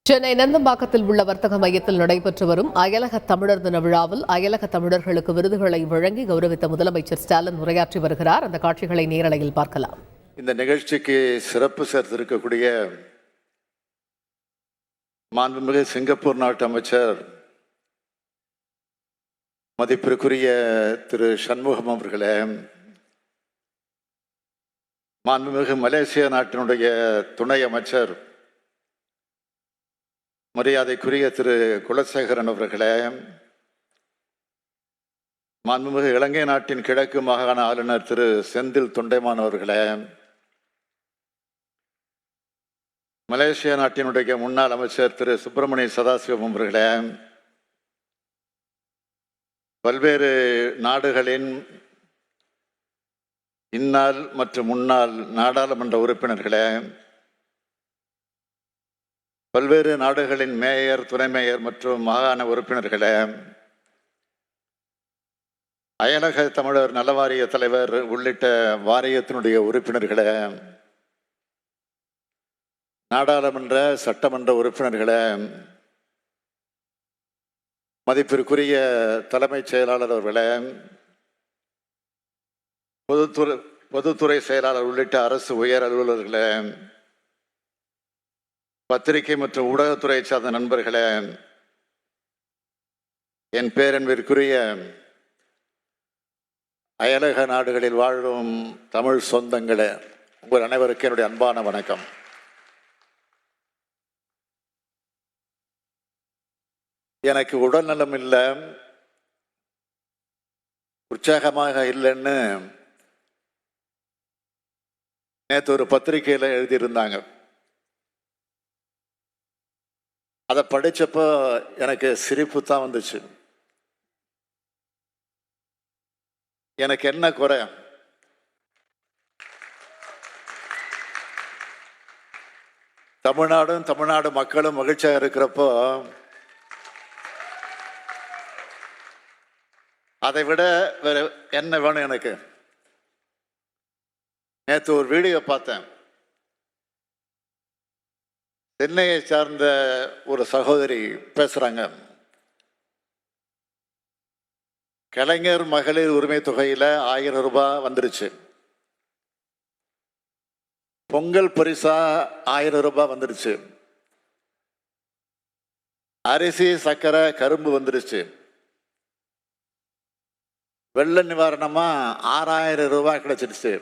சென்னை நந்தம்பாக்கத்தில் உள்ள வர்த்தக மையத்தில் நடைபெற்று வரும் அயலக தமிழர் தின விழாவில் அயலக தமிழர்களுக்கு விருதுகளை வழங்கி கௌரவித்த முதலமைச்சர் ஸ்டாலின் உரையாற்றி வருகிறார். அந்த காட்சிகளை நேரலையில் பார்க்கலாம். இந்த நிகழ்ச்சிக்கு சிறப்பு சேர்த்திருக்கக்கூடிய மாண்புமிகு சிங்கப்பூர் நாட்டு அமைச்சர் மதிப்பிற்குரிய திரு சண்முகம் அவர்களே, மாண்புமிகு மலேசிய நாட்டினுடைய துணை அமைச்சர் மரியாதைக்குரிய திரு குலசேகரன் அவர்களே, மாண்புமிகு இலங்கை நாட்டின் கிழக்கு மாகாண ஆளுநர் திரு செந்தில் தொண்டைமான் அவர்களே, மலேசிய நாட்டினுடைய முன்னாள் அமைச்சர் திரு சுப்பிரமணிய சதாசிவம் அவர்களே, பல்வேறு நாடுகளின் இந்நாள் மற்றும் முன்னாள் நாடாளுமன்ற உறுப்பினர்களே, பல்வேறு நாடுகளின் மேயர், துணை மேயர் மற்றும் மாகாண உறுப்பினர்களே, அயலக தமிழர் நலவாரிய தலைவர் உள்ளிட்ட வாரியத்தினுடைய உறுப்பினர்களே, நாடாளுமன்ற சட்டமன்ற உறுப்பினர்களே, மதிப்பிற்குரிய தலைமைச் செயலாளர் அவர்களே, பொதுத்துறை செயலாளர் உள்ளிட்ட அரசு உயர் அலுவலர்களே, பத்திரிகை மற்றும் ஊடகத்துறை சார்ந்த நண்பர்களே, என் பேரன்பிற்குரிய அயலக நாடுகளில் வாழும் தமிழ் சொந்தங்களே, உங்கள் அனைவருக்கும் என்னுடைய அன்பான வணக்கம். எனக்கு உடல் நலம் இல்லை, உற்சாகமாக இல்லைன்னு நேற்று ஒரு பத்திரிகையில் எழுதியிருந்தாங்க. அதை படித்தப்போ எனக்கு சிரிப்பு தான் வந்துச்சு. எனக்கு என்ன குறை? தமிழ்நாடு மக்களும் மகிழ்ச்சியாக இருக்கிறப்போ அதை விட வேற என்ன வேணும் எனக்கு? நேற்று ஒரு வீடியோ பார்த்தேன். சென்னையை சார்ந்த ஒரு சகோதரி பேசுறாங்க. கலைஞர் மகளிர் உரிமை தொகையில 1000 ரூபாய் வந்துருச்சு. பொங்கல் பரிசா 1000 ரூபாய் வந்துருச்சு. அரிசி, சர்க்கரை, கரும்பு வந்துருச்சு. வெள்ள நிவாரணமா 6000 ரூபாய் கிடைச்சிருச்சு.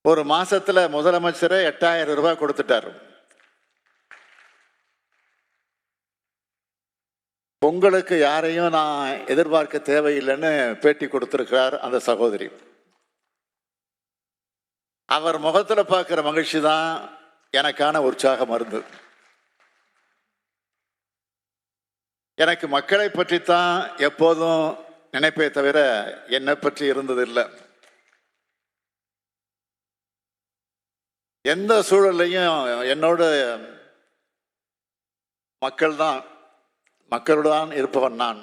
ஒரு மாசத்துல முதலமைச்சரே 8000 ரூபாய் கொடுத்துட்டாரு. பொங்கலுக்கு யாரையும் நான் எதிர்பார்க்க தேவையில்லைன்னு பேட்டி கொடுத்திருக்கிறார் அந்த சகோதரி. அவர் முகத்துல பார்க்கிற மகிழ்ச்சி தான் எனக்கான உற்சாக மருந்து. எனக்கு மக்களை பற்றித்தான் எப்போதும் நினைப்பே தவிர என்னை பற்றி இருந்ததில்லை. எந்த சூழலையும் என்னோடு மக்களுடன் இருப்பவன் நான்.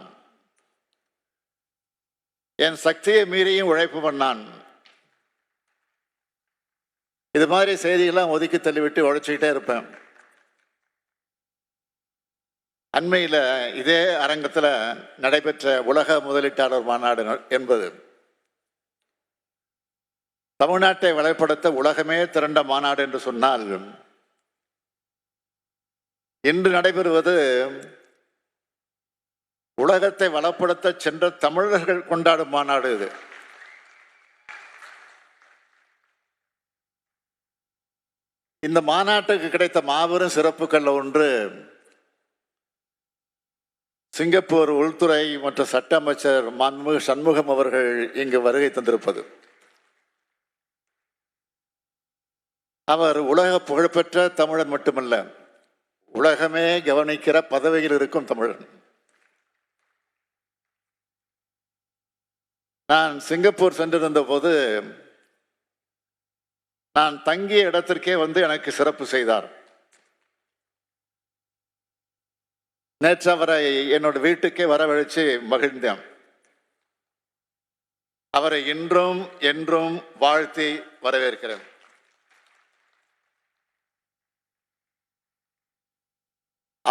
என் சக்தியை மீறியும் உழைப்பவன் நான். இது மாதிரி செய்திகள்லாம் ஒதுக்கி தள்ளிவிட்டு உழைச்சிக்கிட்டே இருப்பேன். அண்மையில் இதே அரங்கத்தில் நடைபெற்ற உலக முதலீட்டாளர் மாநாடு என்பது தமிழ்நாட்டை வளப்படுத்த உலகமே திரண்ட மாநாடு என்று சொன்னால், இன்று நடைபெறுவது உலகத்தை வளப்படுத்த சென்ற தமிழர்கள் கொண்டாடும் மாநாடு. இது இந்த மாநாட்டுக்கு கிடைத்த மாபெரும் சிறப்புகள் ஒன்று, சிங்கப்பூர் உள்துறை மற்றும் சட்ட அமைச்சர் மாண்புமிகு சண்முகம் அவர்கள் இங்கு வருகை தந்திருப்பது. அவர் உலக புகழ்பெற்ற தமிழன் மட்டுமல்ல, உலகமே கவனிக்கிற பதவியில் இருக்கும் தமிழன். நான் சிங்கப்பூர் சென்றிருந்த போது நான் தங்கிய இடத்திற்கே வந்து எனக்கு சிறப்பு செய்தார். நேற்று அவரை என்னோட வீட்டுக்கே வரவழைச்சு மகிழ்ந்தேன். அவரை இன்றும் என்றும் வாழ்த்தி வரவேற்கிறேன்.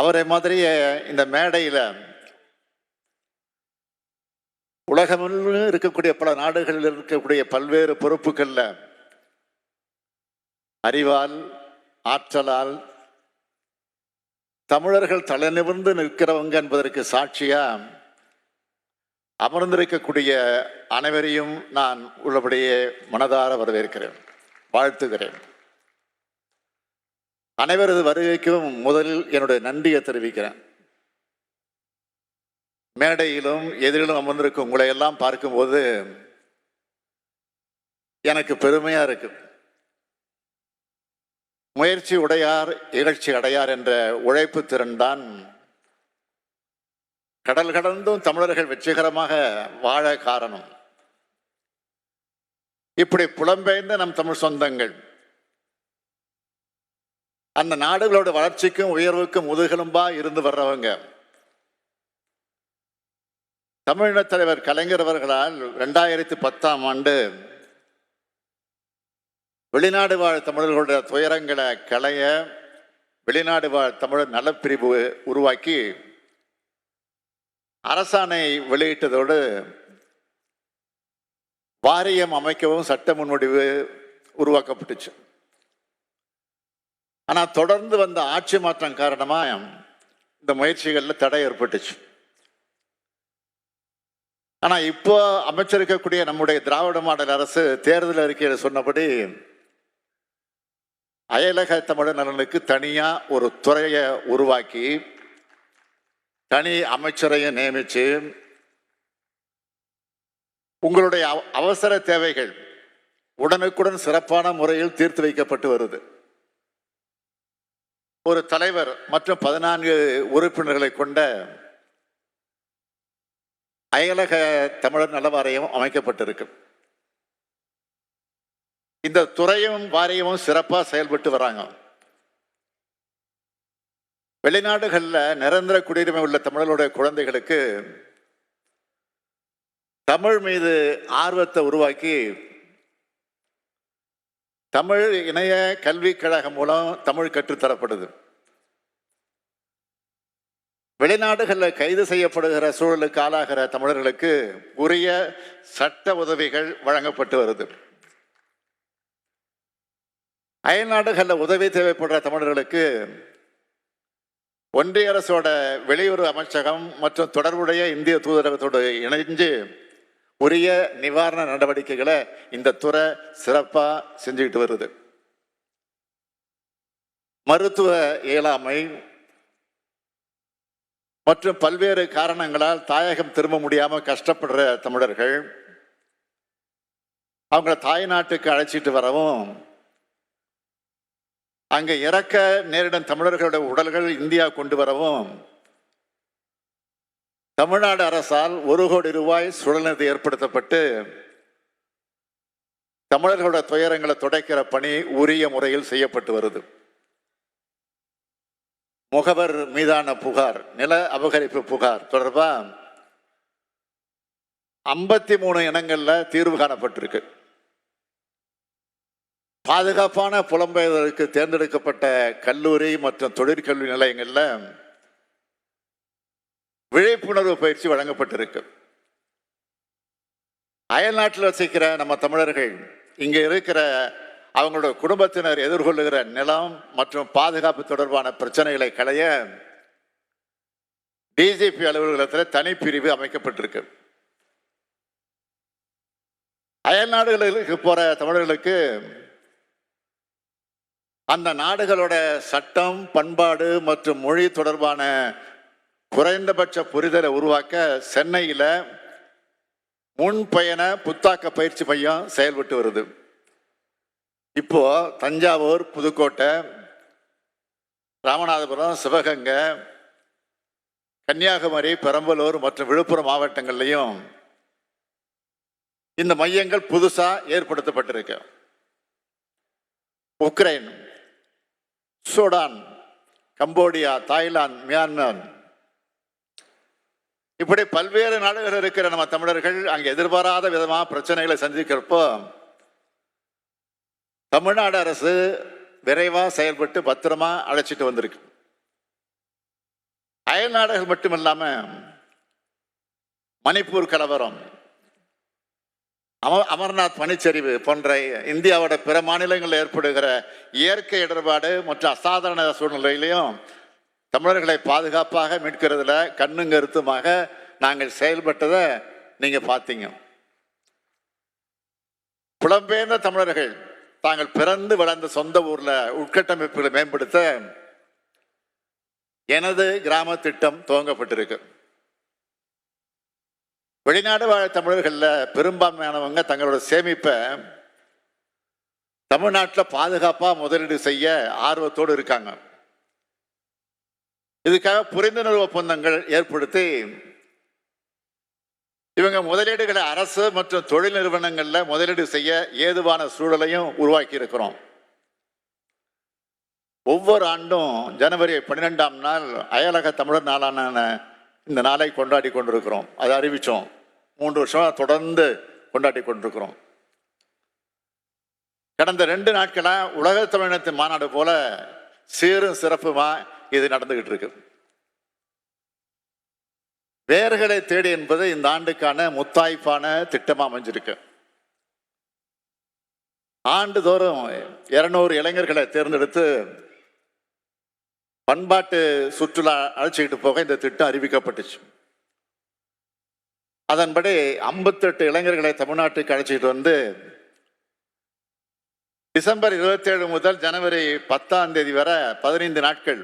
அவரை மாதிரியே இந்த மேடையில் உலகமெல்லாம் இருக்கக்கூடிய பல நாடுகளில் இருக்கக்கூடிய பல்வேறு பொறுப்புகளில் அறிவால் ஆற்றலால் தமிழர்கள் தலை நிமிர்ந்து நிற்கிறவங்க என்பதற்கு சாட்சியா அமர்ந்திருக்கக்கூடிய அனைவரையும் நான் உள்ளபடியே மனதார வரவேற்கிறேன், வாழ்த்துகிறேன். அனைவரது வருகைக்கும் முதலில் என்னுடைய நன்றியை தெரிவிக்கிறேன். மேடையிலும் எதிரிலும் அமர்ந்திருக்கும் உங்களை எல்லாம் பார்க்கும்போது எனக்கு பெருமையா இருக்கு. முயற்சி உடையார் இகழ்ச்சி அடையார் என்ற உழைப்பு திறன்தான் கடல் கடந்தும் தமிழர்கள் வெற்றிகரமாக வாழ காரணம். இப்படி புலம்பெயர்ந்த நம் தமிழ் சொந்தங்கள் அந்த நாடுகளோட வளர்ச்சிக்கும் உயர்வுக்கும் முதுகெலும்பா இருந்து வர்றவங்க. தமிழின தலைவர் கலைஞர் அவர்களால் 2010ஆம் ஆண்டு வெளிநாடு வாழ் தமிழர்களுடைய துயரங்களை களைய வெளிநாடு வாழ் தமிழர் நலப்பிரிவு உருவாக்கி அரசாணை வெளியிட்டதோடு வாரியம் அமைக்கவும் சட்ட முன்வடிவு உருவாக்கப்பட்டுச்சு. ஆனால் தொடர்ந்து வந்த ஆட்சி மாற்றம் காரணமாக இந்த முயற்சிகளில் தடை ஏற்பட்டுச்சு. ஆனால் இப்போ அமைச்சிருக்கக்கூடிய நம்முடைய திராவிட மாடல் அரசு தேர்தல் அறிக்கையில் சொன்னபடி அயலக தமிழர் நலனுக்கு தனியா ஒரு துறையை உருவாக்கி தனி அமைச்சரையை நியமிச்சு உங்களுடைய அவசர தேவைகள் உடனுக்குடன் சிறப்பான முறையில் தீர்த்து வைக்கப்பட்டு வருது. ஒரு தலைவர் மற்றும் 14 உறுப்பினர்களை கொண்ட அயலக தமிழர் நல வாரியம் அமைக்கப்பட்டிருக்கு. இந்த துறையும் வாரியமும் சிறப்பாக செயல்பட்டு வராங்க. வெளிநாடுகளில் நிரந்தர குடியுரிமை உள்ள தமிழர்களுடைய குழந்தைகளுக்கு தமிழ் மீது ஆர்வத்தை உருவாக்கி தமிழ் இணைய கல்விக் கழகம் மூலம் தமிழ் கற்றுத்தரப்படுது. வெளிநாடுகளில் கைது செய்யப்படுகிற சூழலுக்கு ஆளாகிற தமிழர்களுக்கு உரிய சட்ட உதவிகள் வழங்கப்பட்டு வருது. அயல்நாடுகளில் உதவி தேவைப்படுற தமிழர்களுக்கு ஒன்றிய அரசோட வெளியுறவு அமைச்சகம் மற்றும் தொடர்புடைய இந்திய தூதரகத்தோடு இணைஞ்சு உரிய நிவாரண நடவடிக்கைகளை இந்த துறை சிறப்பாக செஞ்சுக்கிட்டு வருது. மருத்துவ இயலாமை மற்றும் பல்வேறு காரணங்களால் தாயகம் திரும்ப முடியாமல் கஷ்டப்படுற தமிழர்கள் அவங்கள தாய் நாட்டுக்கு அழைச்சிட்டு வரவும் அங்கே இறக்க நேரிடும் தமிழர்களுடைய உடல்கள் இந்தியா கொண்டு வரவும் தமிழ்நாடு அரசால் 1 கோடி ரூபாய் சுழல்நிதி ஏற்படுத்தப்பட்டு தமிழர்களுடைய துயரங்களை துடைக்கிற பணி உரிய முறையில் செய்யப்பட்டு வருது. முகவர் மீதான புகார், நில அபகரிப்பு புகார் தொடர்பாக 53 இனங்கள்ல தீர்வு காணப்பட்டிருக்கு. பாதுகாப்பான புலம்பெயர்தலுக்கு தேர்ந்தெடுக்கப்பட்ட கல்லூரி மற்றும் தொழிற்கல்வி நிலையங்களில் விழிப்புணர்வு பயிற்சி வழங்கப்பட்டிருக்கு. அயல்நாட்டில் வசிக்கிற நம்ம தமிழர்கள் இங்கே இருக்கிற அவங்களோட குடும்பத்தினர் எதிர்கொள்ளுகிற நிலம் மற்றும் பாதுகாப்பு தொடர்பான பிரச்சனைகளை களைய டிஜிபி அலுவலகத்தில் தனிப்பிரிவு அமைக்கப்பட்டிருக்கு. அயல்நாடுகளுக்கு போற தமிழர்களுக்கு அந்த நாடுகளோட சட்டம், பண்பாடு மற்றும் மொழி தொடர்பான குறைந்தபட்ச புரிதலை உருவாக்க சென்னையில் முன்பயண புத்தாக்க பயிற்சி மையம் செயல்பட்டு வருது. இப்போ தஞ்சாவூர், புதுக்கோட்டை, ராமநாதபுரம், சிவகங்கை, கன்னியாகுமரி, பெரம்பலூர் மற்றும் விழுப்புரம் மாவட்டங்கள்லையும் இந்த மையங்கள் புதுசா ஏற்படுத்தப்பட்டிருக்கு. Ukraine, Sudan, Cambodia, Thailand, Myanmar இப்படி பல்வேறு நாடுகள் இருக்கிற நம்ம தமிழர்கள் அங்கே எதிர்பாராத விதமாக பிரச்சனைகளை சந்திக்கிறப்போ தமிழ்நாடு அரசு விரைவாக செயல்பட்டு பத்திரமா அழைச்சிட்டு வந்திருக்கு. அயல் நாடுகள் மட்டுமில்லாம மணிப்பூர் கலவரம், அமர்நாத் பனிச்சரிவு போன்ற இந்தியாவோட பிற மாநிலங்களில் ஏற்படுகிற இயற்கை இடர்பாடு மற்றும் அசாதாரண சூழ்நிலையிலையும் தமிழர்களை பாதுகாப்பாக மீட்கிறதுல கண்ணும் கருத்துமாக நாங்கள் செயல்பட்டதை நீங்க பார்த்தீங்க. புலம்பெயர்ந்த தமிழர்கள் தாங்கள் பிறந்து வளர்ந்த சொந்த ஊர்ல உட்கட்டமைப்புகளை மேம்படுத்த எனது கிராம திட்டம் துவங்கப்பட்டிருக்கு. வெளிநாடு வாழ தமிழர்கள்ல பெரும்பான்மையானவங்க தங்களோட சேமிப்பை தமிழ்நாட்டில் பாதுகாப்பா முதலீடு செய்ய ஆர்வத்தோடு இருக்காங்க. இதுக்காக புரிந்துணர்வு ஒப்பந்தங்கள் ஏற்படுத்தி இவங்க முதலீடுகளை அரசு மற்றும் தொழில் நிறுவனங்கள்ல முதலீடு செய்ய ஏதுவான சூழலையும் உருவாக்கி இருக்கிறோம். ஒவ்வொரு ஆண்டும் ஜனவரி 12ஆம் நாள் அயலக தமிழர் நாளான இந்த நாளை கொண்டாடி கொண்டிருக்கிறோம். அதை அறிவிச்சோம். 3 வருஷமா தொடர்ந்து கொண்டாடி கொண்டிருக்கிறோம். கடந்த 2 நாட்களா உலக தமிழினத்தின் மாநாடு போல சீரும் சிறப்புமா இது நடந்துகிட்டு இருக்கு. வேர்களை தேடி என்பது இந்த ஆண்டுக்கான முத்தாய்ப்பான திட்டமா அமைஞ்சிருக்கு. ஆண்டுதோறும் 200 இளைஞர்களை தேர்ந்தெடுத்து பண்பாட்டு சுற்றுலா அழைச்சிக்கிட்டு போக இந்த திட்டம் அறிவிக்கப்பட்டுச்சு. அதன்படி 58 இளைஞர்களை தமிழ்நாட்டுக்கு அழைச்சிக்கிட்டு வந்து டிசம்பர் 27 முதல் ஜனவரி 10ஆம் தேதி வரை 15 நாட்கள்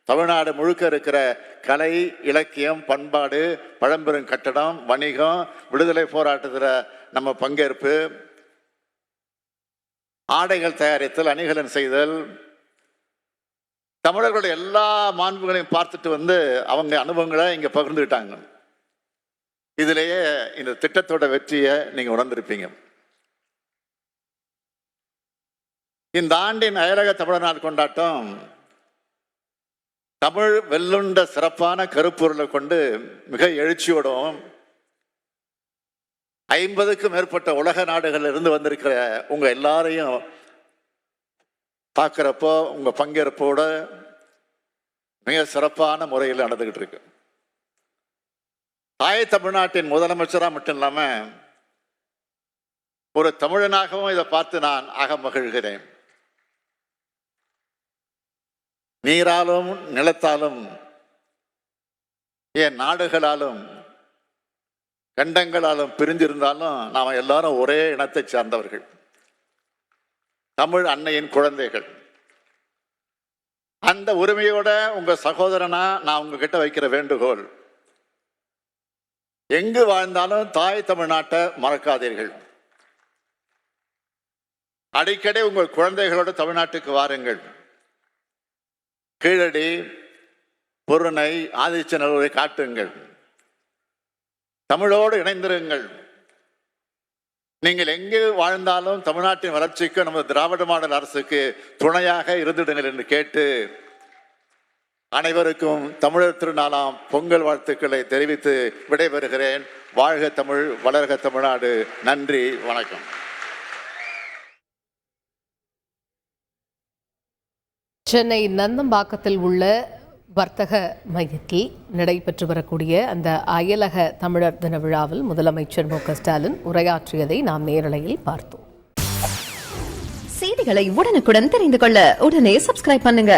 தமிழ்நாடு முழுக்க இருக்கிற கலை, இலக்கியம், பண்பாடு, பழம்பெரும் கட்டடம், வணிகம், விடுதலை போராட்டத்தில் நம்ம பங்கேற்பு, ஆடைகள் தயாரித்தல், அணிகலன் செய்தல், தமிழர்களுடைய எல்லா மாண்புகளையும் பார்த்துட்டு வந்து அவங்க அனுபவங்களை இங்க பகிர்ந்துக்கிட்டாங்க. இதிலேயே இந்த திட்டத்தோட வெற்றியை நீங்க உணர்ந்திருப்பீங்க. இந்த ஆண்டின் அயலக தமிழர் நாள் கொண்டாட்டம் தமிழ் வெல்லுண்ட சிறப்பான கருப்பொருளை கொண்டு மிக எழுச்சியோடும் 50க்கும் மேற்பட்ட உலக நாடுகள் இருந்து வந்திருக்கிற உங்க எல்லாரையும் பார்க்கிறப்போ உங்க பங்கேற்போட மிக சிறப்பான முறையில் நடந்துகிட்டு இருக்கு. தாய் தமிழ்நாட்டின் முதலமைச்சராக மட்டும் இல்லாம ஒரு தமிழனாகவும் இதை பார்த்து நான் மகிழ்கிறேன். நீராலும் நிலத்தாலும் ஏன் நாடுகளாலும் கண்டங்களாலும் பிரிஞ்சிருந்தாலும் நாம் எல்லாரும் ஒரே இனத்தை சார்ந்தவர்கள், தமிழ் அன்னையின் குழந்தைகள். அந்த உரிமையோட உங்க சகோதரனா நான் உங்ககிட்ட வைக்கிற வேண்டுகோள், எங்கு வாழ்ந்தாலும் தாய் தமிழ்நாட்டை மறக்காதீர்கள். அடிக்கடி உங்கள் குழந்தைகளோட தமிழ்நாட்டுக்கு வாருங்கள். கீழடி, பொருணை, ஆதிச்சநல்லூரை காட்டுங்கள். தமிழோடு இணைந்திருங்கள். நீங்கள் எங்கு வாழ்ந்தாலும் தமிழ்நாட்டின் வளர்ச்சிக்கு நமது திராவிட மாடல் அரசுக்கு துணையாக இருந்திடுங்கள் என்று கேட்டு அனைவருக்கும் தமிழர் திருநாளாம் பொங்கல் வாழ்த்துக்களை தெரிவித்து விடைபெறுகிறேன். வாழ்க தமிழ், வளர்க தமிழ்நாடு. நன்றி, வணக்கம். சென்னை நந்தம்பாக்கத்தில் உள்ள வர்த்தக மையத்தில் நடைபெற்று வரக்கூடிய அந்த அயலக தமிழர் தின விழாவில் முதலமைச்சர் மு.க. ஸ்டாலின் உரையாற்றியதை நாம் நேரலையில் பார்த்தோம். செய்திகளை உடனுக்குடன் தெரிந்து கொள்ள உடனே சப்ஸ்கிரைப் பண்ணுங்க.